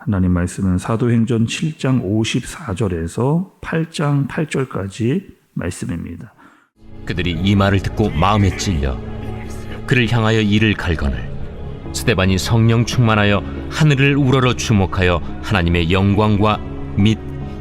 하나님 말씀은 사도행전 7장 54절에서 8장 8절까지 말씀입니다. 그들이 이 말을 듣고 마음에 찔려 그를 향하여 이를 갈거늘 스데반이 성령 충만하여 하늘을 우러러 주목하여 하나님의 영광과 및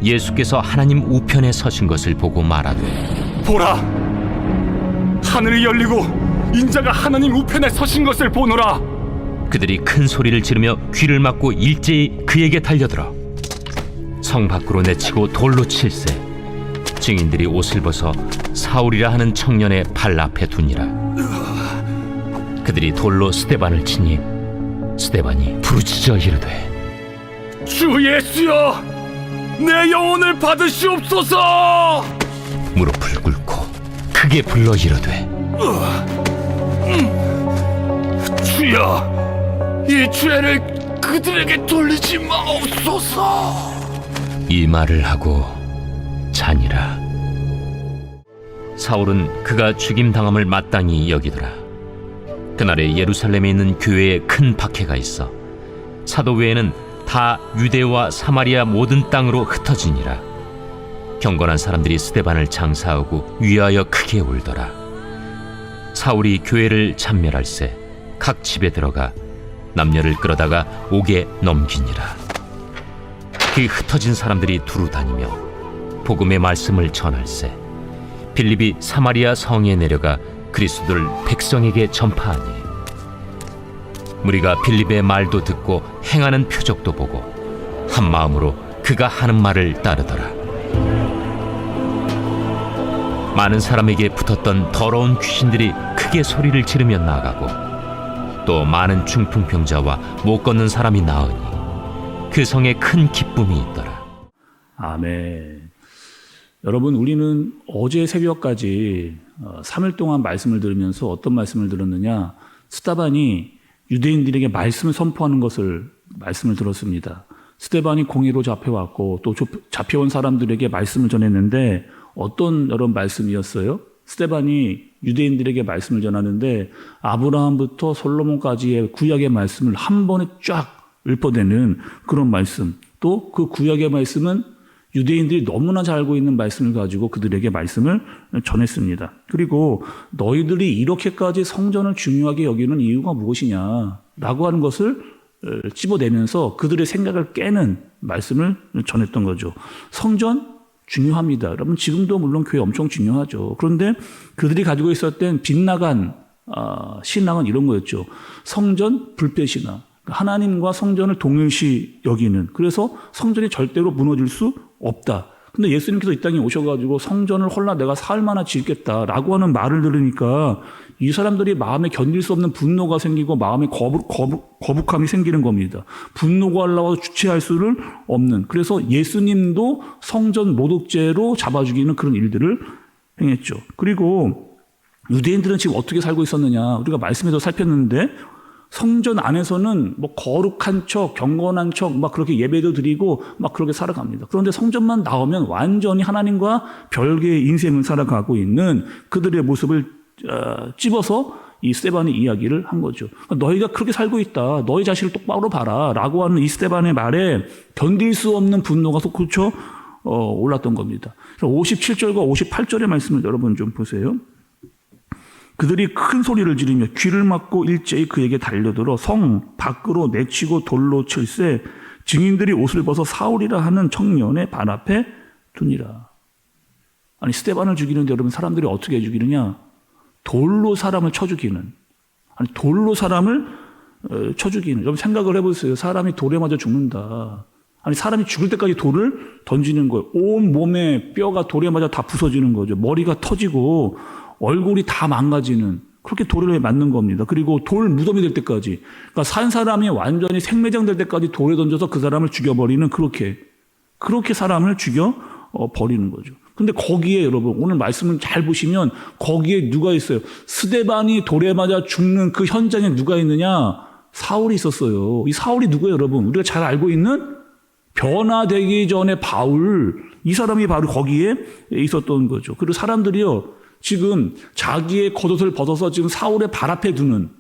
예수께서 하나님 우편에 서신 것을 보고 말하되, 보라, 하늘이 열리고 인자가 하나님 우편에 서신 것을 보노라. 그들이 큰 소리를 지르며 귀를 막고 일제히 그에게 달려들어 성 밖으로 내치고 돌로 칠세. 증인들이 옷을 벗어 사울이라 하는 청년의 발 앞에 두니라. 그들이 돌로 스데반을 치니 스데반이 부르짖어 이르되, 주 예수여, 내 영혼을 받으시옵소서. 무릎을 꿇고 크게 불러 이르되, 주여, 이 죄를 그들에게 돌리지 마옵소서. 이 말을 하고 자니라. 사울은 그가 죽임당함을 마땅히 여기더라. 그날에 예루살렘에 있는 교회에 큰 박해가 있어 사도 외에는 다 유대와 사마리아 모든 땅으로 흩어지니라. 경건한 사람들이 스데반을 장사하고 위하여 크게 울더라. 사울이 교회를 참멸할세 각 집에 들어가 남녀를 끌어다가 옥에 넘기니라. 그 흩어진 사람들이 두루 다니며 복음의 말씀을 전할세 빌립이 사마리아 성에 내려가 그리스도를 백성에게 전파하니 무리가 빌립의 말도 듣고 행하는 표적도 보고 한 마음으로 그가 하는 말을 따르더라. 많은 사람에게 붙었던 더러운 귀신들이 크게 소리를 지르며 나가고 또 많은 중풍병자와 못 걷는 사람이 나으니 그 성에 큰 기쁨이 있더라. 아멘. 여러분, 우리는 어제 새벽까지 3일 동안 말씀을 들으면서 어떤 말씀을 들었느냐? 스데반이 유대인들에게 말씀을 선포하는 말씀을 들었습니다. 스데반이 공의로 잡혀왔고 또 잡혀온 사람들에게 말씀을 전했는데 어떤 여러분 말씀이었어요? 스데반이 유대인들에게 말씀을 전하는데 아브라함부터 솔로몬까지의 구약의 말씀을 한 번에 쫙 읊어대는 그런 말씀. 또 그 구약의 말씀은 유대인들이 너무나 잘 알고 있는 말씀을 가지고 그들에게 말씀을 전했습니다. 그리고 너희들이 이렇게까지 성전을 중요하게 여기는 이유가 무엇이냐 라고 하는 것을 찝어내면서 그들의 생각을 깨는 말씀을 전했던 거죠. 성전 중요합니다. 여러분, 지금도 물론 교회 엄청 중요하죠. 그런데 그들이 가지고 있었던 빗나간 신앙은 이런 거였죠. 성전 불패신앙. 하나님과 성전을 동일시 여기는, 그래서 성전이 절대로 무너질 수 없다. 근데 예수님께서 이 땅에 오셔가지고 성전을 홀라 내가 사흘만에 짓겠다라고 하는 말을 들으니까 이 사람들이 마음에 견딜 수 없는 분노가 생기고 마음에 거북함이 생기는 겁니다. 분노가 올라와서 주체할 수는 없는. 그래서 예수님도 성전 모독죄로 잡아 죽이는 그런 일들을 행했죠. 그리고 유대인들은 지금 어떻게 살고 있었느냐, 우리가 말씀에서 살폈는데 성전 안에서는 뭐 거룩한 척, 경건한 척, 막 그렇게 예배도 드리고 막 그렇게 살아갑니다. 그런데 성전만 나오면 완전히 하나님과 별개의 인생을 살아가고 있는 그들의 모습을 찝어서 이 스데반의 이야기를 한 거죠. 너희가 그렇게 살고 있다. 너희 자신을 똑바로 봐라. 라고 하는 이 스데반의 말에 견딜 수 없는 분노가 솟구쳐 올랐던 겁니다. 57절과 58절의 말씀을 여러분 좀 보세요. 그들이 큰 소리를 지르며 귀를 막고 일제히 그에게 달려들어 성 밖으로 내치고 돌로 칠세 증인들이 옷을 벗어 사울이라 하는 청년의 발 앞에 두니라. 아니, 스데반을 죽이는데 여러분 사람들이 어떻게 죽이느냐? 돌로 사람을 쳐 죽이는. 아니, 돌로 사람을 쳐 죽이는. 여러분 생각을 해보세요. 사람이 돌에 맞아 죽는다. 아니, 사람이 죽을 때까지 돌을 던지는 거예요. 온 몸에 뼈가 돌에 맞아 다 부서지는 거죠. 머리가 터지고 얼굴이 다 망가지는, 그렇게 돌에 맞는 겁니다. 그리고 돌 무덤이 될 때까지, 그러니까 산 사람이 완전히 생매장 될 때까지 돌에 던져서 그 사람을 죽여버리는, 그렇게 사람을 죽여버리는 거죠. 근데 거기에 여러분 오늘 말씀을 잘 보시면 거기에 누가 있어요? 스데반이 돌에 맞아 죽는 그 현장에 누가 있느냐? 사울이 있었어요. 이 사울이 누구예요, 여러분? 우리가 잘 알고 있는 변화되기 전에 바울, 이 사람이 바로 거기에 있었던 거죠. 그리고 사람들이요, 지금 자기의 겉옷을 벗어서 지금 사울의 발 앞에 두는,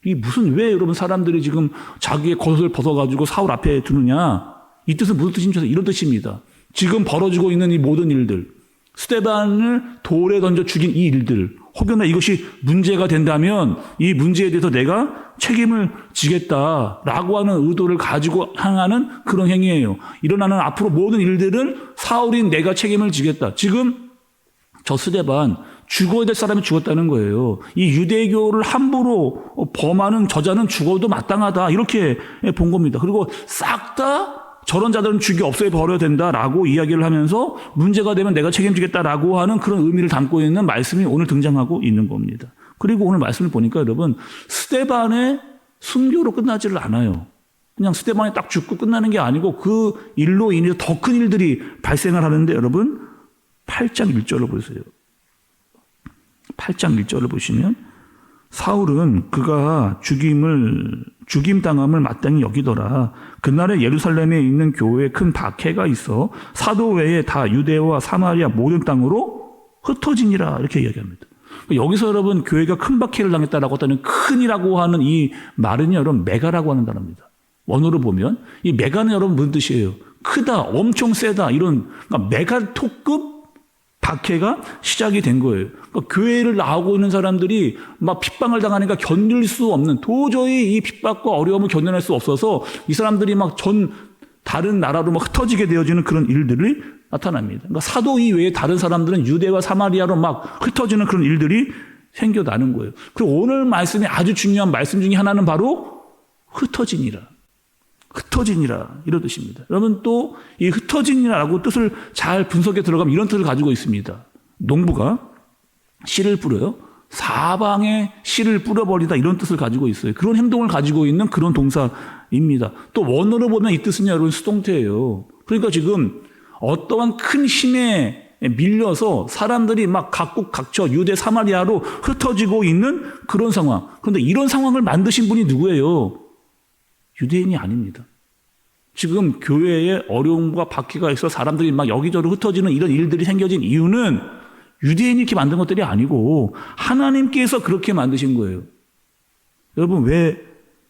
이 무슨 왜 여러분 사람들이 지금 자기의 겉을 벗어가지고 사울 앞에 두느냐? 이 뜻은 무슨 뜻인지 이런 뜻입니다. 지금 벌어지고 있는 이 모든 일들, 스데반을 돌에 던져 죽인 이 일들, 혹여나 이것이 문제가 된다면 이 문제에 대해서 내가 책임을 지겠다라고 하는 의도를 가지고 향하는 그런 행위예요. 일어나는 앞으로 모든 일들은 사울인 내가 책임을 지겠다. 지금 저 스데반 죽어야 될 사람이 죽었다는 거예요. 이 유대교를 함부로 범하는 저자는 죽어도 마땅하다. 이렇게 본 겁니다. 그리고 싹 다 저런 자들은 죽이 없어야 버려야 된다라고 이야기를 하면서 문제가 되면 내가 책임지겠다라고 하는 그런 의미를 담고 있는 말씀이 오늘 등장하고 있는 겁니다. 그리고 오늘 말씀을 보니까 여러분 스데반의 순교로 끝나지를 않아요. 그냥 스데반이 딱 죽고 끝나는 게 아니고 그 일로 인해서 더 큰 일들이 발생을 하는데 여러분 8장 1절을 보세요. 8장 1절을 보시면 사울은 그가 죽임당함을 마땅히 여기더라. 그날에 예루살렘에 있는 교회에 큰 박해가 있어 사도 외에 다 유대와 사마리아 모든 땅으로 흩어지니라 이렇게 이야기합니다. 여기서 여러분 교회가 큰 박해를 당했다라고 하는 큰이라고 하는 이 말은 여러분 메가라고 하는 단어입니다. 원어로 보면 이 메가는 여러분 무슨 뜻이에요? 크다, 엄청 세다 이런 그러니까 메가토급 박해가 시작이 된 거예요. 그러니까 교회를 나오고 있는 사람들이 막 핍박을 당하니까 견딜 수 없는 도저히 이 핍박과 어려움을 견뎌낼 수 없어서 이 사람들이 막 다른 나라로 막 흩어지게 되어지는 그런 일들이 나타납니다. 그러니까 사도 이외에 다른 사람들은 유대와 사마리아로 막 흩어지는 그런 일들이 생겨나는 거예요. 그리고 오늘 말씀의 아주 중요한 말씀 중에 하나는 바로 흩어지니라 이런 뜻입니다. 여러분 또 이 흩어지니라고 뜻을 잘 분석해 들어가면 이런 뜻을 가지고 있습니다. 농부가 씨를 뿌려요. 사방에 씨를 뿌려버리다 이런 뜻을 가지고 있어요. 그런 행동을 가지고 있는 그런 동사입니다. 또 원어로 보면 이 뜻은 여러분 수동태예요. 그러니까 지금 어떠한 큰 힘에 밀려서 사람들이 막 각국 각처 유대 사마리아로 흩어지고 있는 그런 상황. 그런데 이런 상황을 만드신 분이 누구예요? 유대인이 아닙니다. 지금 교회에 어려움과 박해가 있어 사람들이 막 여기저기 흩어지는 이런 일들이 생겨진 이유는 유대인이 이렇게 만든 것들이 아니고 하나님께서 그렇게 만드신 거예요. 여러분 왜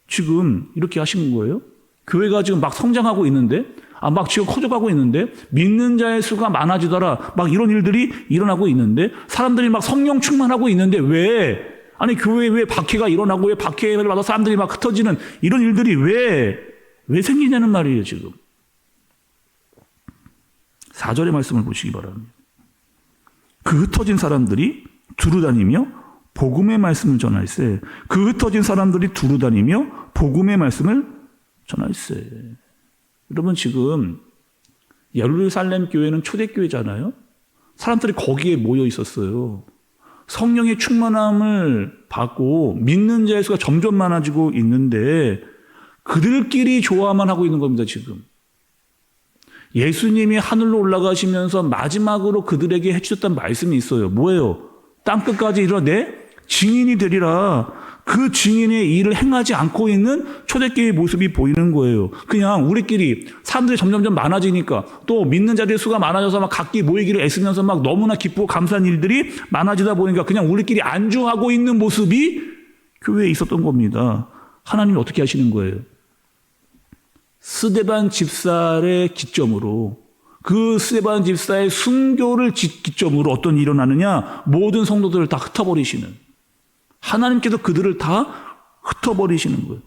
지금 이렇게 하신 거예요? 교회가 지금 막 성장하고 있는데 막 지금 커져가고 있는데 믿는 자의 수가 많아지더라 막 이런 일들이 일어나고 있는데 사람들이 막 성령 충만하고 있는데 왜 아니 교회에 왜 박해가 일어나고 왜 박해를 받아 사람들이 막 흩어지는 이런 일들이 왜 생기냐는 말이에요 지금. 4절의 말씀을 보시기 바랍니다. 그 흩어진 사람들이 두루다니며 복음의 말씀을 전할세. 그 흩어진 사람들이 두루다니며 복음의 말씀을 전할세. 여러분 지금 예루살렘 교회는 초대교회잖아요. 사람들이 거기에 모여 있었어요. 성령의 충만함을 받고 믿는 자의 수가 점점 많아지고 있는데 그들끼리 좋아만 하고 있는 겁니다 지금. 예수님이 하늘로 올라가시면서 마지막으로 그들에게 해주셨던 말씀이 있어요. 뭐예요? 땅끝까지 이르러 내 증인이 되리라. 그 증인의 일을 행하지 않고 있는 초대교회의 모습이 보이는 거예요. 그냥 우리끼리 사람들이 점점점 많아지니까 또 믿는 자들의 수가 많아져서 막 각기 모이기를 애쓰면서 막 너무나 기쁘고 감사한 일들이 많아지다 보니까 그냥 우리끼리 안주하고 있는 모습이 교회에 있었던 겁니다. 하나님이 어떻게 하시는 거예요? 스데반 집사의 기점으로 그 스데반 집사의 순교를 기점으로 어떤 일이 일어나느냐? 모든 성도들을 다 흩어버리시는 하나님께서 그들을 다 흩어버리시는 거예요.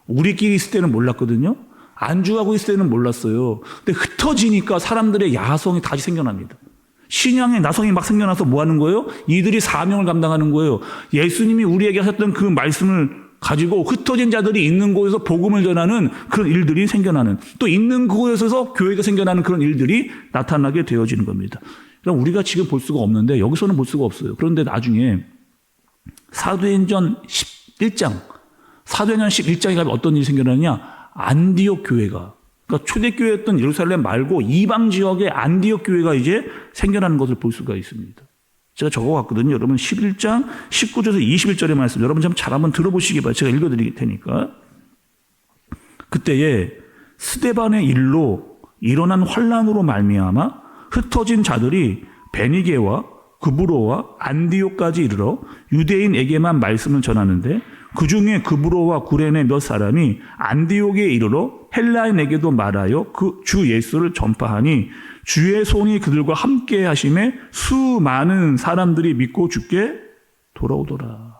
우리끼리 있을 때는 몰랐거든요. 안주하고 있을 때는 몰랐어요. 근데 흩어지니까 사람들의 야성이 다시 생겨납니다. 신앙의 나성이 막 생겨나서 뭐 하는 거예요? 이들이 사명을 감당하는 거예요. 예수님이 우리에게 하셨던 그 말씀을 가지고 흩어진 자들이 있는 곳에서 복음을 전하는 그런 일들이 생겨나는 또 있는 그곳에서 교회가 생겨나는 그런 일들이 나타나게 되어지는 겁니다. 그럼 우리가 지금 볼 수가 없는데 여기서는 볼 수가 없어요. 그런데 나중에 사도행전 11장에 가면 어떤 일이 생겨나느냐? 안디옥 교회가 그러니까 초대교회였던 예루살렘 말고 이방 지역의 안디옥 교회가 이제 생겨나는 것을 볼 수가 있습니다. 제가 적어왔거든요. 여러분 11장 19절에서 21절의 말씀 여러분 잘 한번 들어보시기 바랍니다. 제가 읽어드릴 테니까. 그때에 스데반의 일로 일어난 환란으로 말미암아 흩어진 자들이 베니게와 구브로와 안디옥까지 이르러 유대인에게만 말씀을 전하는데 그 중에 그브로와 구레네 몇 사람이 안디옥에 이르러 헬라인에게도 말하여 그 주 예수를 전파하니 주의 손이 그들과 함께 하심에 수많은 사람들이 믿고 주께 돌아오더라.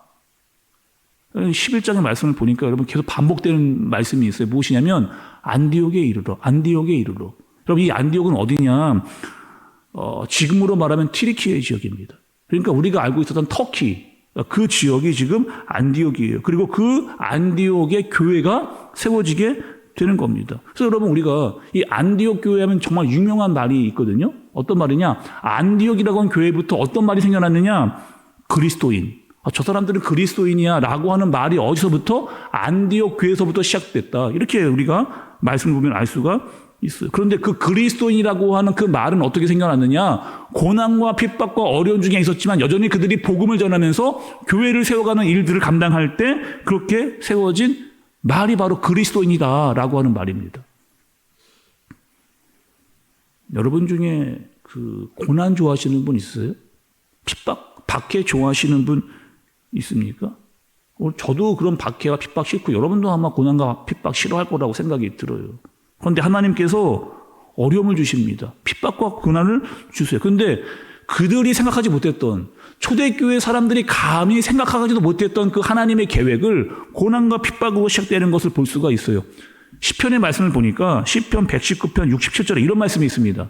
11장의 말씀을 보니까 여러분 계속 반복되는 말씀이 있어요. 무엇이냐면 안디옥에 이르러, 안디옥에 이르러. 여러분 이 안디옥은 어디냐? 지금으로 말하면 튀르키예 지역입니다. 그러니까 우리가 알고 있었던 터키, 그 지역이 지금 안디옥이에요. 그리고 그 안디옥의 교회가 세워지게 되는 겁니다. 그래서 여러분 우리가 이 안디옥 교회 하면 정말 유명한 말이 있거든요. 어떤 말이냐? 안디옥이라고 하는 교회부터 어떤 말이 생겨났느냐? 그리스도인. 저 사람들은 그리스도인이야 라고 하는 말이 어디서부터? 안디옥 교회에서부터 시작됐다. 이렇게 우리가 말씀을 보면 알 수가 있어요. 그런데 그 그리스도인이라고 하는 그 말은 어떻게 생겨났느냐? 고난과 핍박과 어려움 중에 있었지만 여전히 그들이 복음을 전하면서 교회를 세워가는 일들을 감당할 때 그렇게 세워진 말이 바로 그리스도인이다라고 하는 말입니다. 여러분 중에 그 고난 좋아하시는 분 있어요? 핍박, 박해 좋아하시는 분 있습니까? 저도 그런 박해와 핍박 싫고 여러분도 아마 고난과 핍박 싫어할 거라고 생각이 들어요. 그런데 하나님께서 어려움을 주십니다. 핍박과 고난을 주세요. 그런데 그들이 생각하지 못했던, 초대교회 사람들이 감히 생각하지도 못했던 그 하나님의 계획을 고난과 핍박으로 시작되는 것을 볼 수가 있어요. 시편의 말씀을 보니까 시편 119편 67절에 이런 말씀이 있습니다.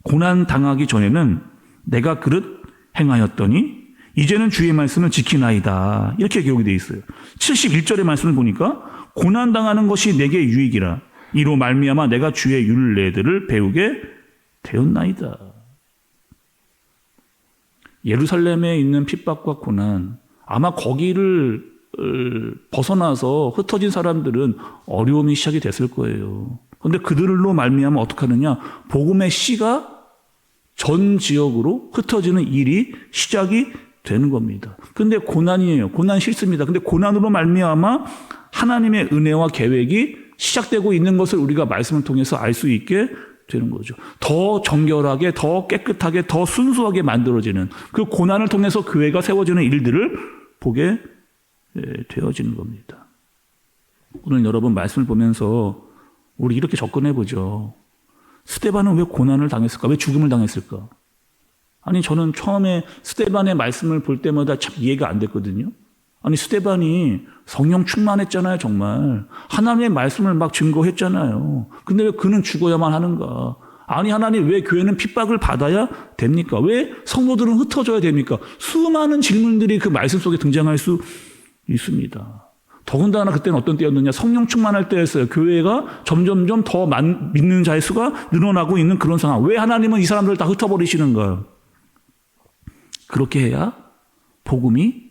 고난 당하기 전에는 내가 그릇 행하였더니 이제는 주의 말씀을 지키나이다. 이렇게 기록이 되어 있어요. 71절의 말씀을 보니까 고난 당하는 것이 내게 유익이라. 이로 말미암아 내가 주의 율례들을 배우게 되었나이다. 예루살렘에 있는 핍박과 고난, 아마 거기를 벗어나서 흩어진 사람들은 어려움이 시작이 됐을 거예요. 그런데 그들로 말미암아 어떻게 하느냐? 복음의 씨가 전 지역으로 흩어지는 일이 시작이 되는 겁니다. 근데 고난이에요. 고난 싫습니다. 근데 고난으로 말미암아 하나님의 은혜와 계획이 시작되고 있는 것을 우리가 말씀을 통해서 알 수 있게 되는 거죠. 더 정결하게, 더 깨끗하게, 더 순수하게 만들어지는 그 고난을 통해서 교회가 세워지는 일들을 보게 되어지는 겁니다. 오늘 여러분 말씀을 보면서 우리 이렇게 접근해 보죠. 스데반은 왜 고난을 당했을까? 왜 죽음을 당했을까? 아니 저는 처음에 스데반의 말씀을 볼 때마다 참 이해가 안 됐거든요. 아니 스데반이 성령 충만했잖아요. 정말 하나님의 말씀을 막 증거했잖아요. 근데 왜 그는 죽어야만 하는가? 아니 하나님 왜 교회는 핍박을 받아야 됩니까? 왜 성도들은 흩어져야 됩니까? 수많은 질문들이 그 말씀 속에 등장할 수 있습니다. 더군다나 그때는 어떤 때였느냐? 성령 충만할 때였어요. 교회가 점점점 더 믿는 자의 수가 늘어나고 있는 그런 상황. 왜 하나님은 이 사람들을 다 흩어버리시는가? 그렇게 해야 복음이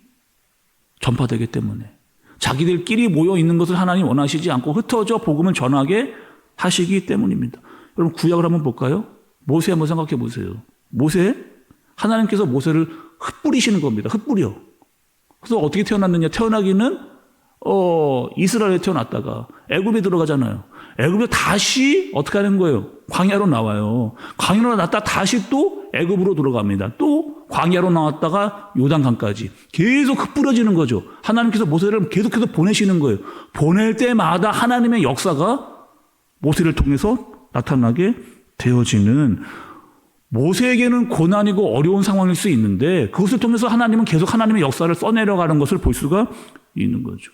전파되기 때문에. 자기들끼리 모여 있는 것을 하나님 원하시지 않고 흩어져 복음을 전하게 하시기 때문입니다. 여러분 구약을 한번 볼까요? 모세 한번 생각해 보세요. 모세, 하나님께서 모세를 흩뿌리시는 겁니다. 흩뿌려. 그래서 어떻게 태어났느냐? 태어나기는 이스라엘에 태어났다가 애굽에 들어가잖아요. 애굽에 다시 어떻게 하는 거예요? 광야로 나와요. 광야로 나왔다 다시 또 애굽으로 들어갑니다. 또 광야로 나왔다가 요단강까지 계속 흩뿌려지는 거죠. 하나님께서 모세를 계속해서 보내시는 거예요. 보낼 때마다 하나님의 역사가 모세를 통해서 나타나게 되어지는, 모세에게는 고난이고 어려운 상황일 수 있는데 그것을 통해서 하나님은 계속 하나님의 역사를 써내려가는 것을 볼 수가 있는 거죠.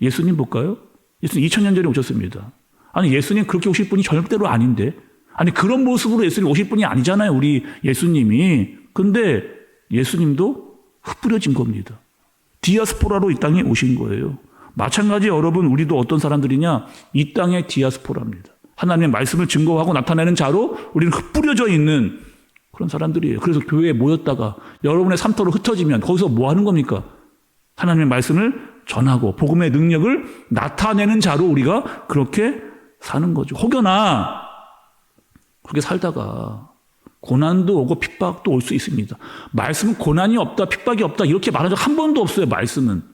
예수님 볼까요? 예수님 2000년 전에 오셨습니다. 아니 예수님 그렇게 오실 분이 절대로 아닌데, 아니 그런 모습으로 예수님 오실 분이 아니잖아요. 우리 예수님이. 근데 예수님도 흩뿌려진 겁니다. 디아스포라로 이 땅에 오신 거예요. 마찬가지 여러분 우리도 어떤 사람들이냐? 이 땅의 디아스포라입니다. 하나님의 말씀을 증거하고 나타내는 자로 우리는 흩뿌려져 있는 그런 사람들이에요. 그래서 교회에 모였다가 여러분의 삶터로 흩어지면 거기서 뭐 하는 겁니까? 하나님의 말씀을 전하고 복음의 능력을 나타내는 자로 우리가 그렇게 사는 거죠. 혹여나 그렇게 살다가 고난도 오고 핍박도 올 수 있습니다. 말씀은 고난이 없다, 핍박이 없다 이렇게 말한 적 한 번도 없어요. 말씀은.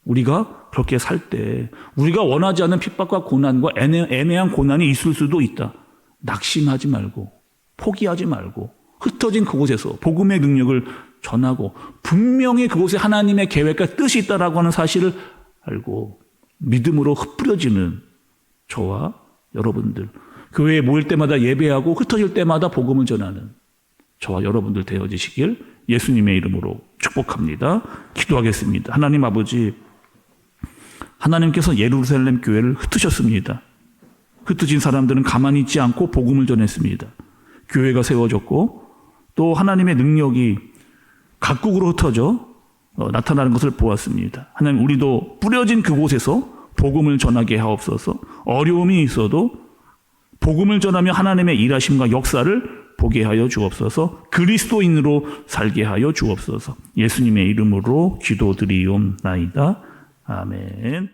우리가 그렇게 살 때 우리가 원하지 않는 핍박과 고난과 애매한 고난이 있을 수도 있다. 낙심하지 말고 포기하지 말고 흩어진 그곳에서 복음의 능력을 전하고 분명히 그곳에 하나님의 계획과 뜻이 있다라고 하는 사실을 알고 믿음으로 흩뿌려지는 저와 여러분들, 교회에 모일 때마다 예배하고 흩어질 때마다 복음을 전하는 저와 여러분들 되어지시길 예수님의 이름으로 축복합니다. 기도하겠습니다. 하나님 아버지, 하나님께서 예루살렘 교회를 흩으셨습니다. 흩어진 사람들은 가만히 있지 않고 복음을 전했습니다. 교회가 세워졌고 또 하나님의 능력이 각국으로 흩어져 나타나는 것을 보았습니다. 하나님, 우리도 뿌려진 그곳에서 복음을 전하게 하옵소서. 어려움이 있어도 복음을 전하며 하나님의 일하심과 역사를 보게 하여 주옵소서. 그리스도인으로 살게 하여 주옵소서. 예수님의 이름으로 기도드리옵나이다. 아멘.